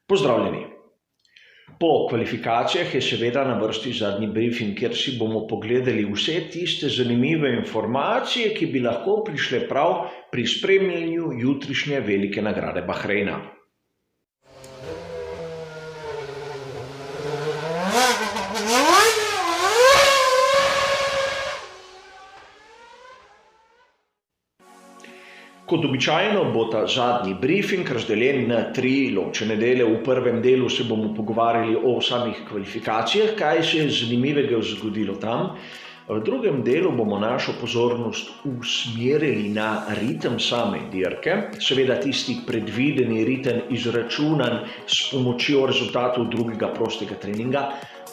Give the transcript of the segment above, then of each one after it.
Pozdravljeni! Po kvalifikacijah je seveda na vrsti zadnji briefing, kjer si bomo pogledali vse tiste zanimive informacije, ki bi lahko prišle prav pri spremljanju jutrišnje velike nagrade Bahreina. Kot običajno bo ta zadnji briefing razdeljen na 3 ločene dele. V prvem delu se bomo pogovarjali o samih kvalifikacijah, kaj se je zanimivega zgodilo tam. V drugem delu bomo našo pozornost usmerili na ritem same dirke, seveda tisti predvideni ritem izračunan s pomočjo rezultatov drugega prostega treninga.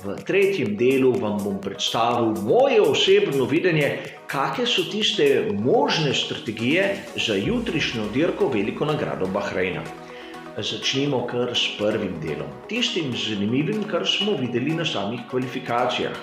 V tretjem delu vam bom predstavil moje osebno videnje, kakšne so tiste možne strategije za jutrišnjo dirko veliko nagrado Bahreina. Začnimo kar s prvim delom, tistim zanimivim, kar smo videli na samih kvalifikacijah.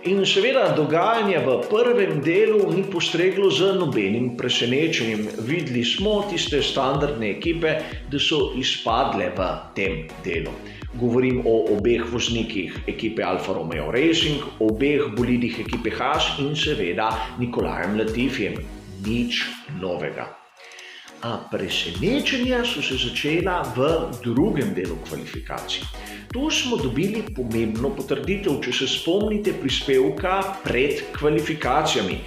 In seveda dogajanje v prvem delu ni postreglo z nobenim presenečenjem. Videli smo tiste standardne ekipe, da so izpadle v tem delu. Govorim o obeh voznikih ekipe Alfa Romeo Racing, obeh bolidih ekipe Haas in seveda Nikolajem Latifijem. Nič novega. A presenečenja so se začela v drugem delu kvalifikacij. Tu smo dobili pomembno potrditev, če se spomnite prispevka pred kvalifikacijami.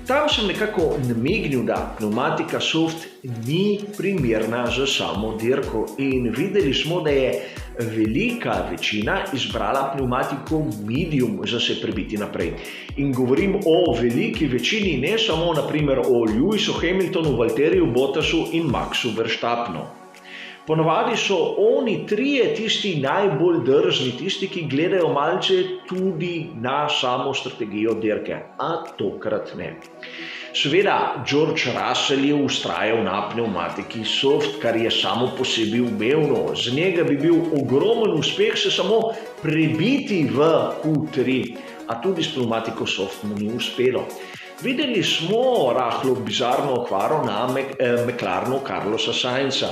Tam sem nekako namignil, da pneumatika soft ni primerna za samo dirko in videli smo, da je velika večina izbrala pneumatiko medium za se prebiti naprej. In govorim o veliki večini, ne samo naprimer o Lewisu Hamiltonu, Valtteriju Bottasu in Maxu Verstappenu. Ponavadi so oni trije tisti najbolj drzni, tisti, ki gledajo malce tudi na samo strategijo dirke, a tokrat ne. Seveda, George Russell je vztrajal na pneumatiki soft, kar je samo po sebi umevno. Z njega bi bil ogromen uspeh se samo prebiti v Q3, a tudi s pneumatiko soft mu ni uspelo. Videli smo rahlo bizarno okvaro na McLarenu Carlosa Sainza,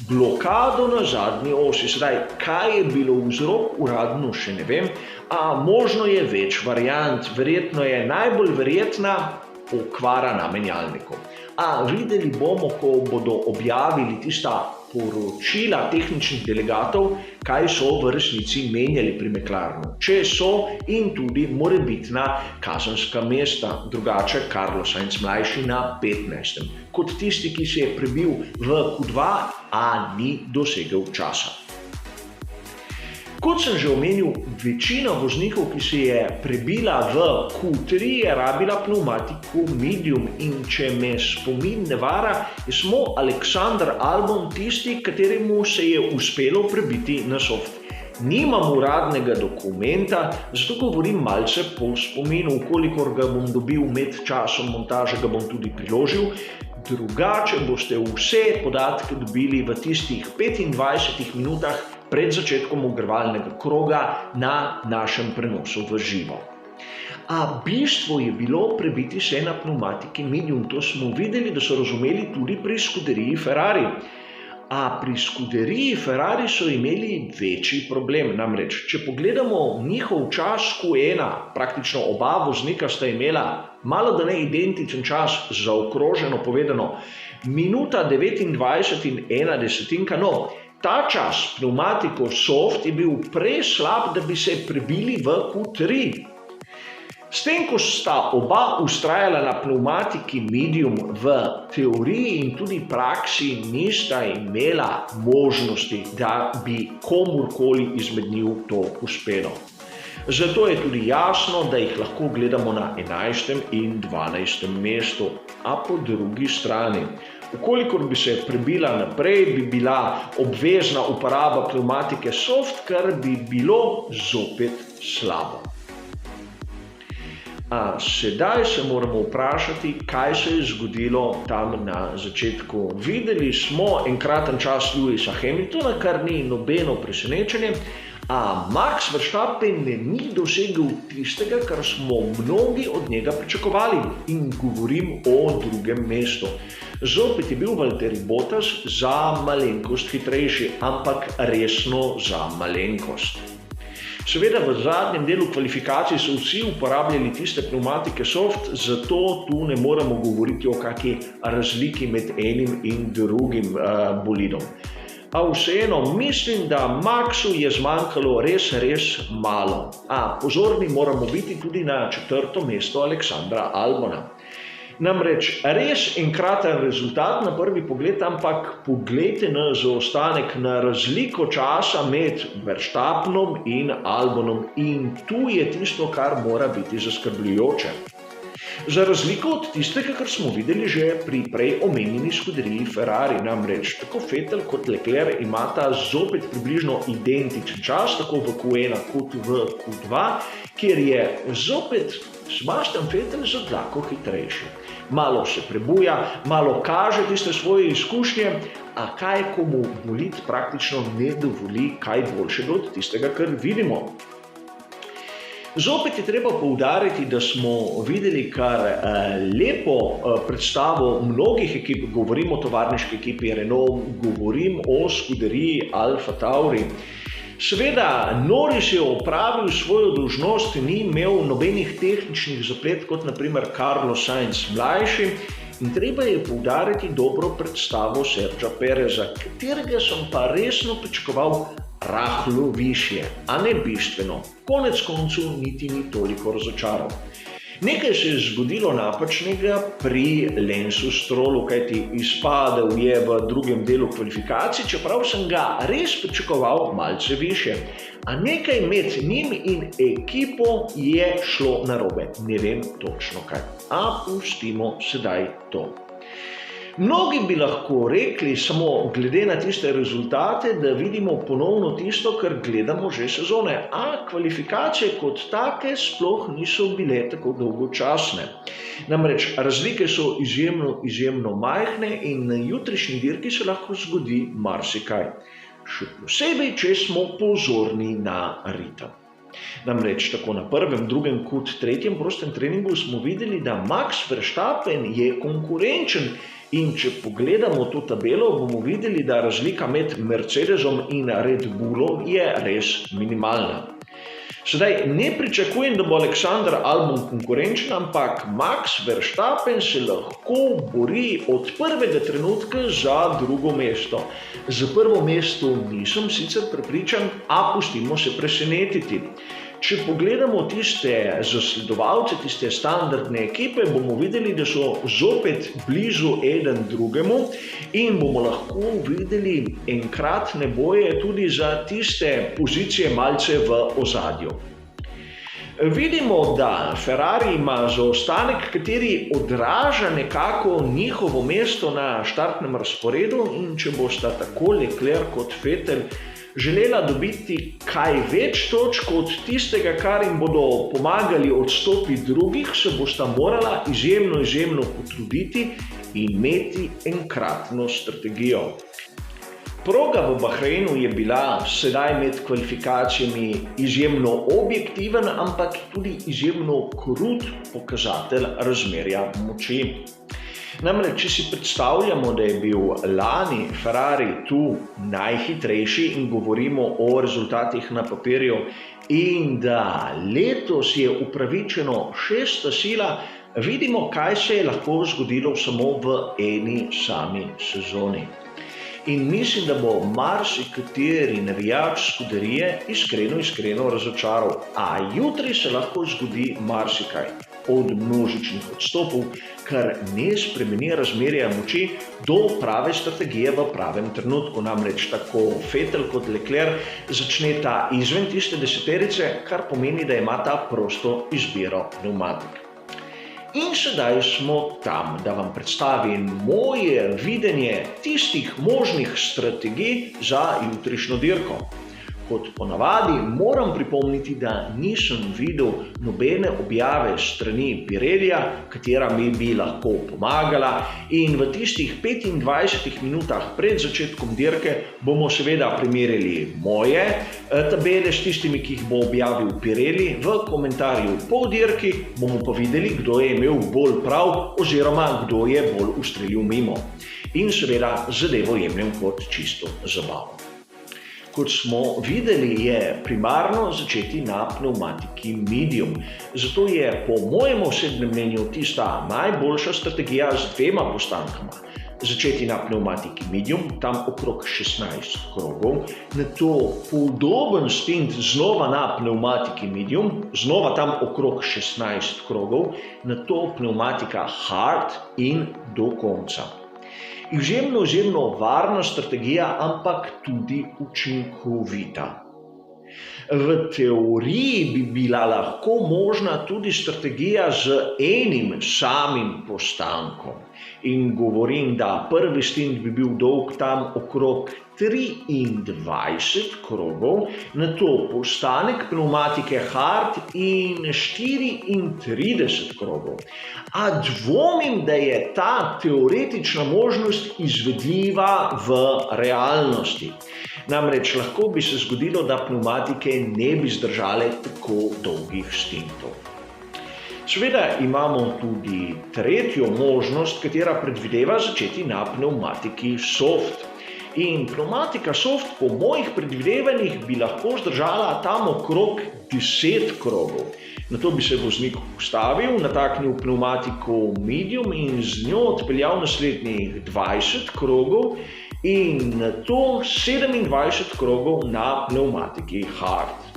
blokado na zadnji osi. Sedaj, kaj je bilo vzrok, uradno še ne vem, a možno je več variant. Verjetno je najbolj verjetna okvara na menjalniku. A videli bomo, ko bodo objavili tista poročila tehničnih delegatov, kaj so v resnici menjali pri McLarenu. Če so in tudi morebitna kazenska mesta, drugače Carlos Sainz mlajši na 15. Kot tisti, ki se je prebil v Q2, a ni dosegel časa. Kot sem že omenil, večina voznikov, ki se je prebila v Q3, je rabila pneumatiko medium in če me spomin ne vara, je samo Alexander Albon tisti, kateremu se je uspelo prebiti na soft. Nimam uradnega dokumenta, zato govorim malce po spominu, kolikor ga bom dobil med časom montaže, ga bom tudi priložil. Drugače boste vse podatke dobili v tistih 25 minutah pred začetkom ogrevalnega kroga na našem prenosu v živo. A bistvo je bilo prebiti se na pneumatiki medium. To smo videli, da so razumeli tudi pri skuderiji Ferrari. A pri skuderiji Ferrari so imeli večji problem. Namreč, če pogledamo njihov čas Q1, praktično oba voznika sta imela malo da ne identičen čas, zaokroženo povedano, minuta 29 in 1 desetinka, no, ta čas pneumatiko soft je bil preslab, da bi se prebili v Q3. S tem, ko sta oba vztrajala na pneumatiki medium, v teoriji in tudi praksi nista imela možnosti, da bi komurkoli izmed njiju to uspelo. Zato je tudi jasno, da jih lahko gledamo na 11. in 12. mestu, a po drugi strani. Ukolikor bi se prebila naprej, bi bila obvezna uporaba pneumatike soft, kar bi bilo zopet slabo. A sedaj se moramo vprašati, kaj se je zgodilo tam na začetku. Videli smo enkraten čas Lewisa Hamiltona, kar ni nobeno presenečenje, a Max Verstappen ni dosegel tistega, kar smo mnogi od njega pričakovali, in govorim o drugem mestu. Zopet je bil Valtteri Bottas za malenkost hitrejši, ampak resno za malenkost. Seveda v zadnjem delu kvalifikacij so vsi uporabljali tiste pneumatike soft, zato tu ne moremo govoriti o kakšni razliki med enim in drugim bolidom. A vseeno mislim, da Maxu je zmanjkalo res malo. Pozorni moramo biti tudi na 4. mesto Aleksandra Albona. Namreč res enkraten rezultat na prvi pogled, ampak poglejte na zaostanek, na razliko časa med Verstappenom in Albonom in tu je tisto, kar mora biti zaskrbljujoče. Za razliko od tistega, kar smo videli že pri prej omenjeni skuderiji Ferrari, namreč tako Vettel kot Leclerc imata zopet približno identičen čas, tako v Q1 kot v Q2, kjer je zopet Sebastian Vettel za dlako hitrejši. Malo se prebuja, malo kaže tiste svoje izkušnje, a kaj komu bolid praktično ne dovoli kaj boljšega od tistega, kar vidimo. Zopet je treba poudariti, da smo videli kar lepo predstavo mnogih ekip, govorim o tovarniški ekipi Renault, govorim o skuderiji Alfa Tauri. Seveda, Norris je opravil svojo dolžnost, ni imel nobenih tehničnih zaplet, kot naprimer Carlos Sainz mlajši, in treba je poudariti dobro predstavo Sergija Pereza, katerega sem pa resno pričakoval rahlo višje, a ne bistveno. Konec koncu niti ni toliko razočaral. Nekaj se je zgodilo napačnega pri Lensu Strollu, kajti izpadel je v drugem delu kvalifikacij, čeprav sem ga res pričakoval malce više. A nekaj med njim in ekipo je šlo narobe. Ne vem točno kaj. A pustimo sedaj to. Mnogi bi lahko rekli, samo glede na tiste rezultate, da vidimo ponovno tisto, kar gledamo že sezone, a kvalifikacije kot take sploh niso bile tako dolgočasne. Namreč razlike so izjemno majhne in na jutrišnji dirki se lahko zgodi marsikaj. Še posebej, če smo pozorni na ritem. Namreč tako na prvem, drugem kot tretjem prostem treningu smo videli, da Max Verstappen je konkurenčen in če pogledamo to tabelo, bomo videli, da razlika med Mercedesom in Red Bullom je res minimalna. Sedaj ne pričakujem, da bo Alexander Albon konkurenčen, ampak Max Verstappen se lahko bori od prvega trenutka za drugo mesto. Za prvo mesto nisem sicer prepričan, a pustimo se presenetiti. Če pogledamo tiste zasledovalce, tiste standardne ekipe, bomo videli, da so zopet blizu eden drugemu in bomo lahko videli enkratne boje tudi za tiste pozicije malce v ozadju. Vidimo, da Ferrari ima zaostanek, kateri odraža nekako njihovo mesto na štartnem razporedu in če bosta tako Leclerc kot Vettel želela dobiti kaj več točk od tistega, kar jim bodo pomagali odstopiti drugih, se bosta morala izjemno potruditi in imeti enkratno strategijo. Proga v Bahreinu je bila sedaj med kvalifikacijami izjemno objektiven, ampak tudi izjemno krut pokazatelj razmerja moči. Namreč, če si predstavljamo, da je bil lani Ferrari tu najhitrejši in govorimo o rezultatih na papirju in da letos je upravičeno 6. sila, vidimo, kaj se je lahko zgodilo samo v eni sami sezoni. In mislim, da bo marsikateri navijač skuderije iskreno razočaral. A jutri se lahko zgodi marsikaj. Od množičnih odstopov, kar ne spremeni razmerja moči do prave strategije v pravem trenutku. Namreč tako Vettel kot Leclerc začneta izven tiste deseterice, kar pomeni, da imata prosto izbiro pneumatik. In sedaj smo tam, da vam predstavim moje videnje tistih možnih strategij za jutrišnjo dirko. Kot ponavadi moram pripomniti, da nisem videl nobene objave strani Pirellija, katera mi bi lahko pomagala, in v tistih 25 minutah pred začetkom dirke bomo seveda primerjali moje tabele s tistimi, ki jih bo objavil Pirelli. V komentarju po dirki bomo pa videli, kdo je imel bolj prav oziroma kdo je bolj ustrelil mimo. In seveda zadevo jemljem kot čisto zabavo. Kot smo videli, je primarno začeti na pnevmatiki medium. Zato je po mojem osebnem mnenju tista najboljša strategija z dvema postankama. Začeti na pnevmatiki medium, tam okrog 16 krogov, nato podoben stint znova na pnevmatiki medium, znova tam okrog 16 krogov, nato pnevmatika hard in do konca. Izjemno varna strategija, ampak tudi učinkovita. V teoriji bi bila lahko možna tudi strategija z enim samim postankom. In govorim, da prvi stint bi bil dolg tam okrog 23 krogov, nato postanek pnevmatike hard in 34 krogov. A dvomim, da je ta teoretična možnost izvedljiva v realnosti. Namreč lahko bi se zgodilo, da pnevmatike ne bi zdržale tako dolgih stintov. Seveda imamo tudi tretjo možnost, katera predvideva začeti na pnevmatiki soft. In pnevmatika soft po mojih predvidevanjih bi lahko zdržala tam okrog 10 krogov. Nato bi se voznik ustavil, nataknil pnevmatiko medium in z njo odpeljal naslednjih 20 krogov in nato 27 krogov na pnevmatiki hard.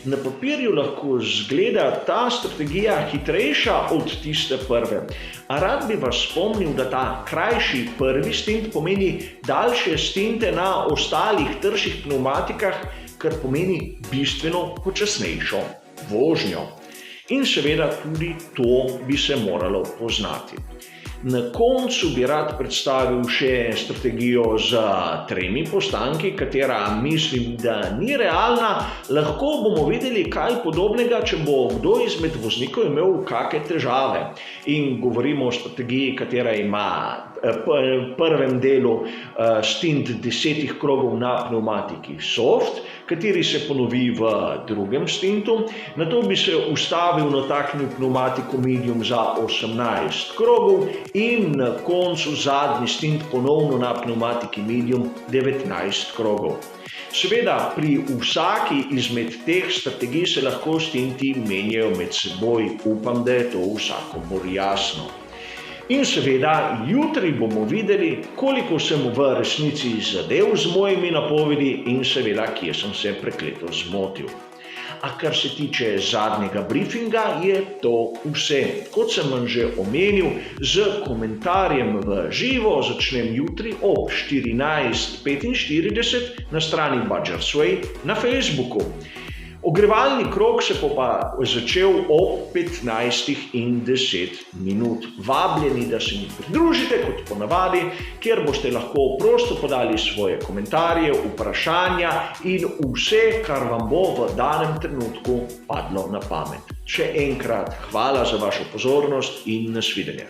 Na papirju lahko zgleda ta strategija hitrejša od tiste prve, a rad bi vas spomnil, da ta krajši prvi stint pomeni daljše stinte na ostalih trših pnevmatikah, kar pomeni bistveno počasnejšo vožnjo. In seveda tudi to bi se moralo poznati. Na koncu bi rad predstavil še strategijo z 3 postanki, katera mislim, da ni realna. Lahko bomo videli kaj podobnega, če bo kdo izmed voznikov imel kakšne težave. In govorimo o strategiji, katera ima v prvem delu stint 10 krogov na pnevmatiki soft, kateri se ponovi v drugem stintu. Nato bi se ustavil, nataknil pnevmatiko medium za 18 krogov in na koncu zadnji stint ponovno na pnevmatiki medium 19 krogov. Seveda, pri vsaki izmed teh strategij se lahko stinti menjajo med seboj. Upam, da je to vsakomur jasno. In seveda, jutri bomo videli, koliko sem v resnici zadev z mojimi napovedi in seveda, kje sem se prekleto zmotil. A kar se tiče zadnjega briefinga, je to vse. Kot sem vam že omenil, z komentarjem v živo začnem jutri ob 14:45 na strani Badgers Way na Facebooku. Ogrevalni krog se bo pa začel ob 15:10. Vabljeni, da se mi pridružite kot ponavadi, kjer boste lahko prosto podali svoje komentarje, vprašanja in vse, kar vam bo v danem trenutku padlo na pamet. Še enkrat hvala za vašo pozornost in nasvidenje.